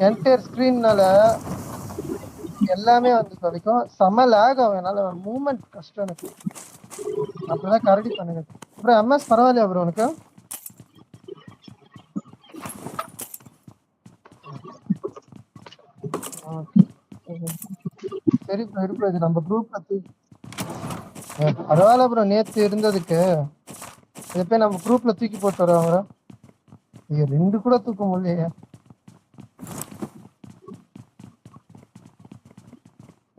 Entire ஸ்கிரீன்னால எல்லாமே வந்து கிடைக்கும். செம்ம லேக் ஆகும், என்னால மூவ்மெண்ட் கஷ்டம் எனக்கு. அப்படிதான் கரடி பண்ணுங்க ப்ரோ. எம்எஸ் பரவாயில்லையா ப்ரோ உனக்கு? சரி ப்ரோ இரு ப்ரோ, இது நம்ம குரூப் பரவாயில்ல ப்ரோ. நேத்து இருந்ததுக்கு இதை போய் நம்ம குரூப்ல தூக்கி போட்டு வருவாங்க. ஐயோ 2 கூட தூக்க முடியலையே.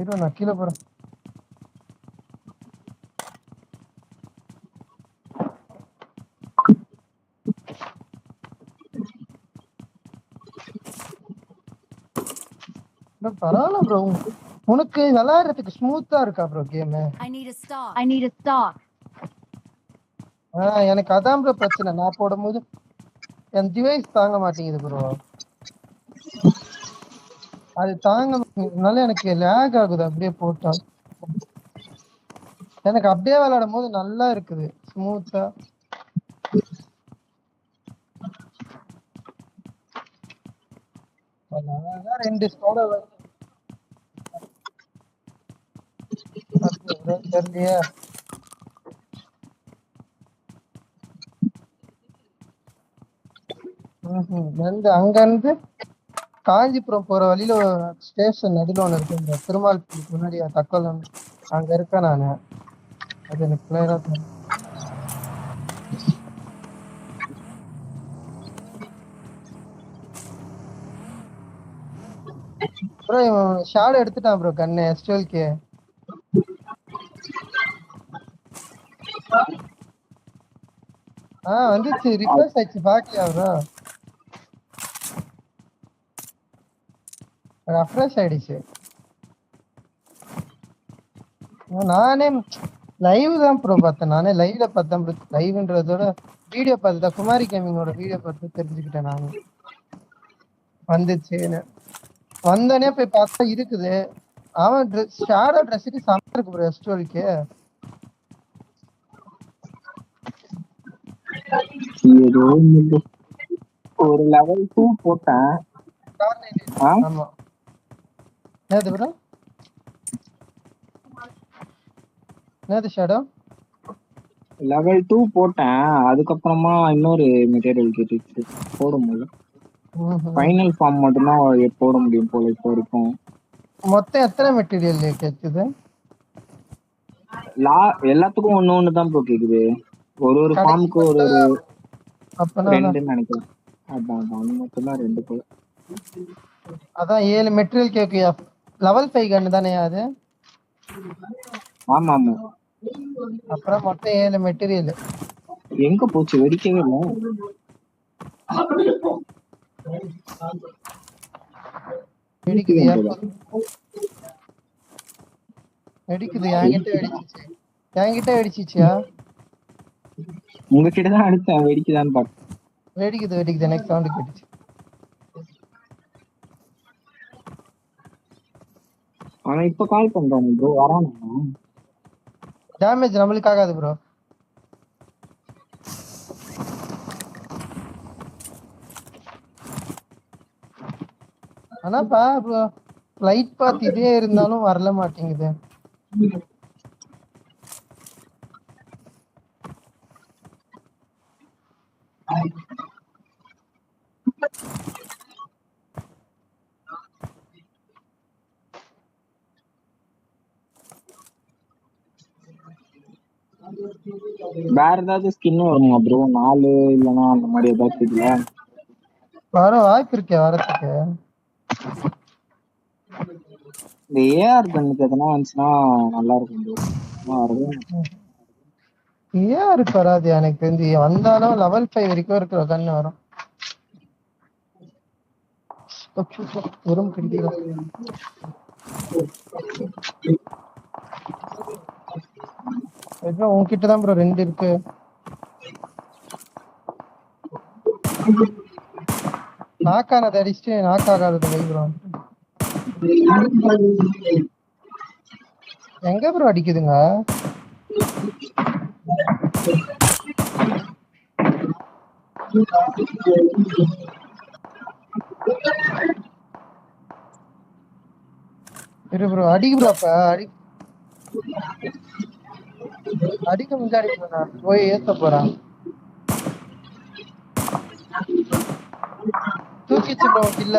இரு நான் கீழே போறேன். பரவாயில்ல ப்ரோ, உனக்கு விளையாடுறதுக்கு ஸ்மூத்தா இருக்கா ப்ரோ கேம்? எனக்கு அதான் ப்ரோ பிரச்சனை. நான் போடும்போது என் டிவைஸ் தாங்க மாட்டேங்குது ப்ரோ. அது தாங்க மாட்டேங்குதுனால எனக்கு லேக் ஆகுது. அப்படியே போட்டா எனக்கு அப்படியே விளையாடும் போது நல்லா இருக்குது ஸ்மூத்தா. அதான் 2 ஸ்கோட தெரியலையே. அங்க இருந்து காஞ்சிபுரம் போற வழியில ஸ்டேஷன் நடுவில் ஒன்று இருக்கு, இந்த திருமால் முன்னாடி தக்கோல் அங்க இருக்கேன் நானு. அது எனக்கு கிளியரா தெரியும் ப்ரோ. ஷாட் எடுத்துட்டான் ப்ரோ கண்ணு எஸ்டுவல்கே. வந்துச்சு, ரிஃப்ரெஷ் ஆயிடுச்சு. பாக்கலையா ப்ரோ? ரெஃப்ரெஷ் ஆயிடுச்சு. நானே லைவ் தான் ப்ரோ பார்த்தேன். நானே லைவ்ல பார்த்தேன் ப்ரோ. லைவ்ன்றதோட வீடியோ பார்த்துட்டேன். குமாரி கேமிங்கோட வீடியோ பார்த்து தெரிஞ்சுக்கிட்டேன் நானும் வந்துச்சுன்னு. வந்தோடனே போய் பார்த்தா இருக்குது. அவன் ஷேடோ ட்ரெஸ்ஸுக்கு செம்ம இருக்கு ப்ரோ எஸ்டுவல்கே. ஒரு லெவல் 2 போட்டேன். ஆமா என்னது ப்ரோ? என்னது ஷேடோ? லெவல் 2 போட்டேன். அதுக்கப்புறமா இன்னொரு மெட்டீரியல் கேட்டுச்சு போட முடியல. ஃபைனல் ஃபார்ம் மட்டும்தான் போட முடியும் போல இப்போ இருக்கும். மொத்தம் எத்தனை மெட்டீரியல் கேக்குது? எல்லாத்துக்கும் ஒண்ணு தான் ப்ரோ கேக்குது. ஒரு ஃபார்முக்கு ஒரு 2 நினைக்கிறேன். அதான் அது மட்டும்தான் 2 போல. அதான் 7 மெட்டீரியல் கேக்குயா? லெவல் 5 கன்னு தானே அது? ஆமா ஆமா. அப்புறம் மொத்தம் 7 மெட்டீரியல். எங்க போச்சு? வெடிக்கவே இல்லை. வெடிக்குது என்கிட்ட வெடிச்சிச்சியா? உங்ககிட்ட தான் அடிச்சேன். வெடிக்குதான்னு பார்த்தேன். வெடிக்குது எனக்கு சவுண்ட் கேட்டுச்சு. ஆனா இப்ப கால் பண்றானே ப்ரோ, வரானா? டேமேஜ் நம்மளுக்கு ஆகாது ப்ரோ. ஆனா ப்ரோ ஃளைட் பாத் இதே இருந்தாலும் வரல மாட்டேங்குது. வேற ஏதாவது ஸ்கின் வருமா ப்ரோ? 4 இல்லனா அந்த மாதிரி ஏதாவது இருக்குல்ல? வர வாய்ப்பு இருக்கே வரதுக்கு. இந்த ஏஆர் கண்ணுக்கு எதனா வந்துச்சுன்னா நல்லா இருக்கும் ப்ரோ. ஏஆருக்கு வராது எனக்கு தெரிஞ்சு. வந்தாலும் லெவல் 5 வரைக்கும் இருக்கிற கண்ணு வரும். வெறும் கிடைக்கும். உங்ககிட்ட தான் ப்ரோ 2 இருக்கு. நாக்கானது அடிச்சுட்டு நாக்காகாதது வை ப்ரோ. எங்க ப்ரோ அடிக்குதுங்க? இரு ப்ரோ அடிக்கு ப்ரோ அப்ப அடிக்க முன்னாடி நான் போய் ஏத்த போறேன். தூக்கிச்சு ப்ரோ இல்ல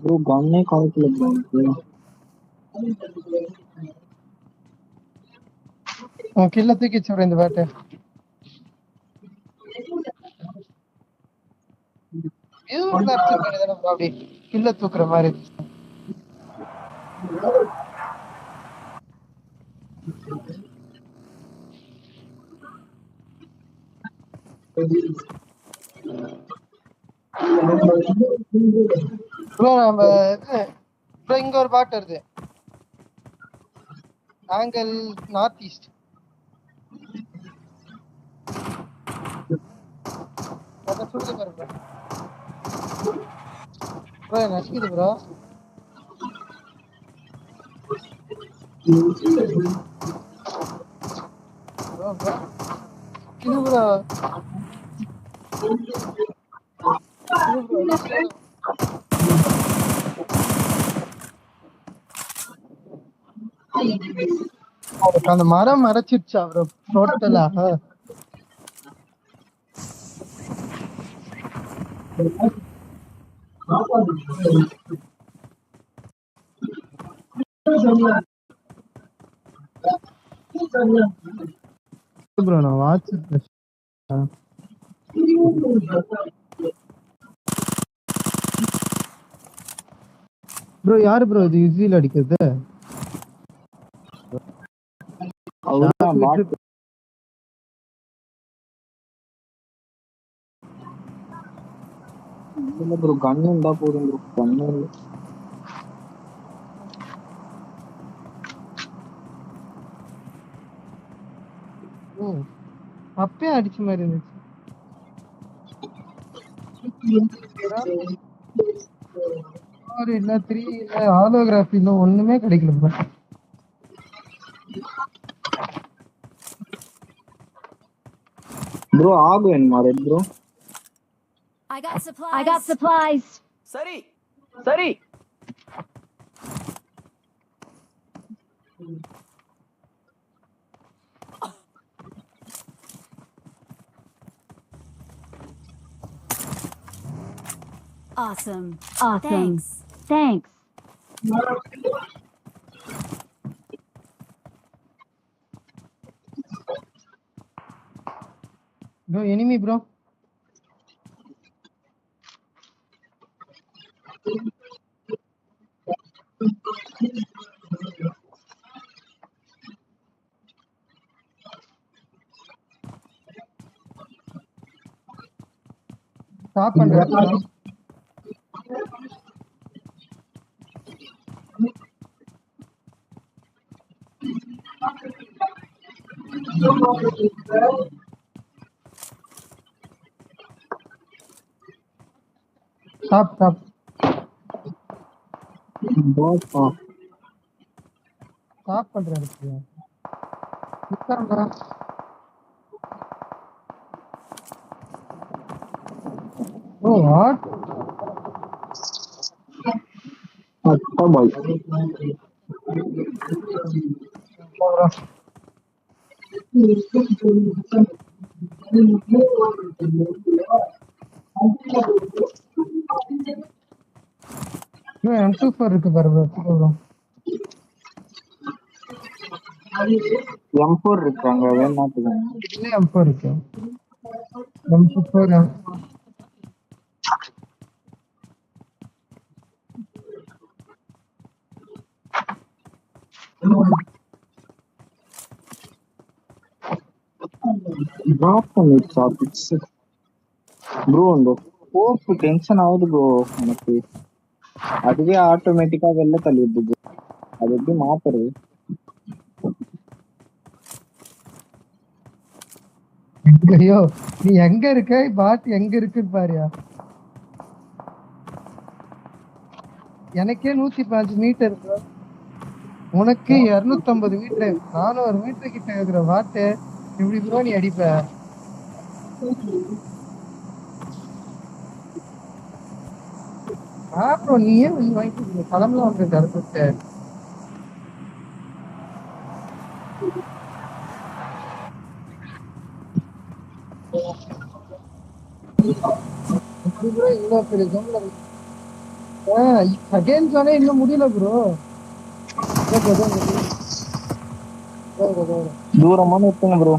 ப்ரோ கண்ணே காய்க்கல ப்ரோ. உன் கில்ல தூக்கிச்சு ப்ரோ இந்த பேட்டு. அப்படி கில்ல தூக்குற மாதிரி. ப்ரோ நம்ம ப்ரோ இங்க ஒரு பாட்டு வருது. Angle north east. அதை சொல்லுது பாரு ப்ரோ. ப்ரோ நசிக்குது ப்ரோ. ப்ரோ ப்ரோ இது ப்ரோ அந்த மரம் மறைச்சிருச்சா ப்ரோ டோட்டலா? ப்ரோ நான் வாட்ச் ப்ரோ யாரு ப்ரோ இது யூசியில் அடிக்கிறது? ப்ரோ கண்ணு இருந்தா போதும் ப்ரோ. கண்ணு அப்பயே அடிச்ச மாதிரி இருந்துச்சு. இல்ல 3 இல்ல ஹாலோகிராஃபி இன்னும் ஒண்ணுமே கிடைக்கல ப்ரோ. ப்ரோ ஆகு வேணுமா red bro? I got supplies. சரி சரி. Awesome. Thanks. Bro, enemy bro. Stop பண்றேன். Stop. Stop பண்றேன். Oh, what? boy. M24 இருக்கு பாரு bro. M4 இருக்காங்க வேணாட்டுங்க. இல்ல M4 இருக்கு. M24 ப்ரோ இந்த போப்பு டென்ஷன் ஆகுது ப்ரோ எனக்கு. அதுவே ஆட்டோமேட்டிக்கா வெளில தள்ளிடுது. அது எப்படி மாத்துறது? ஐயோ நீ எங்க இருக்க? பாட் எங்க இருக்குன்னு பாரியா. எனக்கே 105 மீட்டர் ப்ரோ. உனக்கு 250 மீட்டர் 400 மீட்டர் கிட்ட இருக்கிற பாட்டு எப்படி ப்ரோ நீ அடிப்ப? அப்புறம் நீயே வாங்கிட்டு கிளம்பலாம் வந்து அடுத்து இவ்வளவு பெரிய ஜோன்ல செகண்ட் ஜோனே இன்னும் முடியல ப்ரோ. தூரமா நிறுத்துங்க ப்ரோ.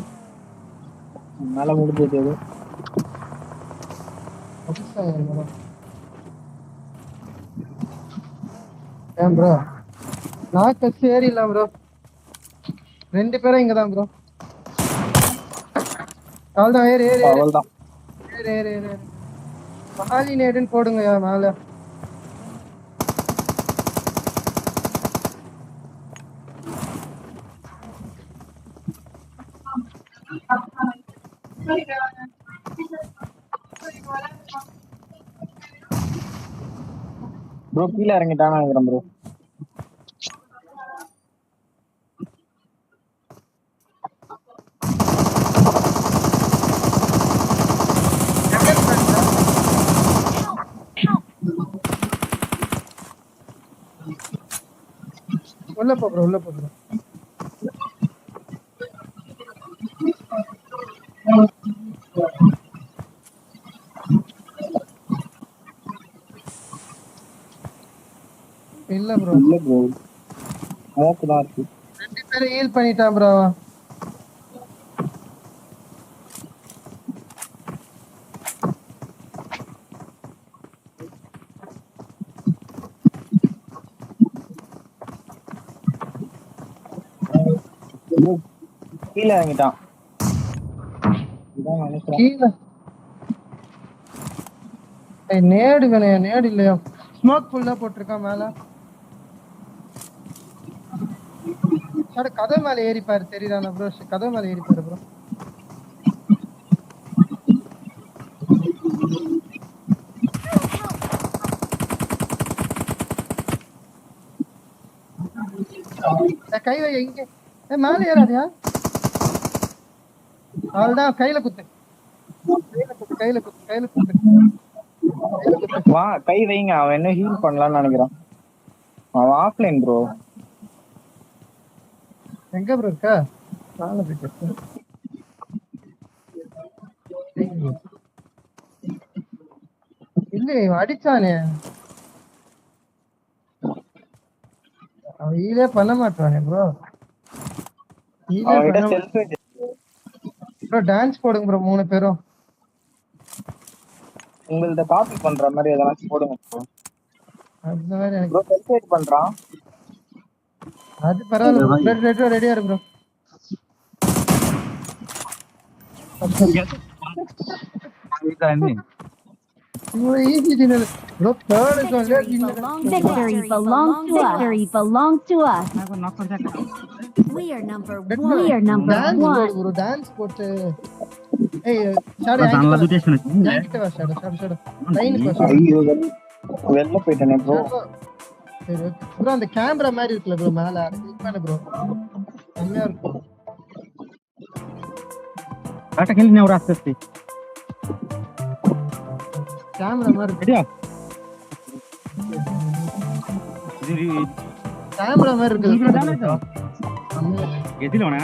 மேல முடிஞ்சது ஏன் ப்ரோ நான் கட்சி ஏறிடலாம் ப்ரோ. 2 பேரும் இங்கதான் ப்ரோ. அவ்வளோதான் ஏறு ஏறு ஏறு அவ்வளவுதான். ஏறு ஏறு ஏறு மகாலி நேடுன்னு போடுங்கய்யா மேல. ப்ரோ கீழே இறங்கிட்டான்னு நினைக்கிறேன் ப்ரோ. உள்ள போ ப்ரோ உள்ள போ ப்ரோ. இல்ல ப்ரோ இல்ல ப்ரோ ஸ்மோக் தான் இருக்கு. 2 பேரும் ஹீல் பண்ணிட்டான் ப்ரோ. கீழே இறங்கிட்டான். இதான் நினைக்கிறேன். கீழே நேடு வேணையா? நேடு இல்லையா? ஸ்மோக் ஃபுல்லா போட்டிருக்கான் மேல. கதவு மேல ஏறி பாரு தெரியுதானா ப்ரோ? கதவு மேல ஏறி பாரு ப்ரோ. கை வை எங்க? மேல ஏறாதியா? அவ்வளவுதான் கையில குத்து கையில குத்து கையில குத்து. வா கை வைங்க. அவன் என்ன ஹீல் பண்ணலாம்னு நினைக்கிறான். அவன் ஆஃப்லைன் ப்ரோ. எங்க ப்ரோ இருக்க? மேல போயிட்டு இல்ல அடிச்சானே அவன் ஈலே பண்ண மாட்டானே ப்ரோ. அவன்கிட்ட செல்ஃப் ப்ரோ டான்ஸ் போடுங்க ப்ரோ 3 பேரும். உங்கள்ட்ட காப்பி பண்ற மாதிரி எதனாச்சும் போடுங்க ப்ரோ. அந்த மாதிரி எனக்கு ப்ரோ செல்ஃப் பண்றான். அது பரவாயில்ல. ரெடியா இருக்கு bro. Easy dinner bro. Third ஜோன்ல Victory belongs to us. Victory belongs to us. We are number 1. We are number 1. Bro dance போட்டு ஏய் ஷாட் என்கிட்ட வா ஷாட் லைனுக்கு வா ஷாட். ஐயோ வெளில போயிட்டேனே ப்ரோ. சரி ஓகே ப்ரோ. அந்த கேமரா மாதிரி இருக்குல ப்ரோ மேல அது கிளிக் பண்ணு ப்ரோ. செம்மையா இருக்கும். কাটা খেলি না ওরা আস্তে আস্তে கேமரா மாதிரி রেডিয়া கேமரா மாதிரி இருக்கு. গেছিল না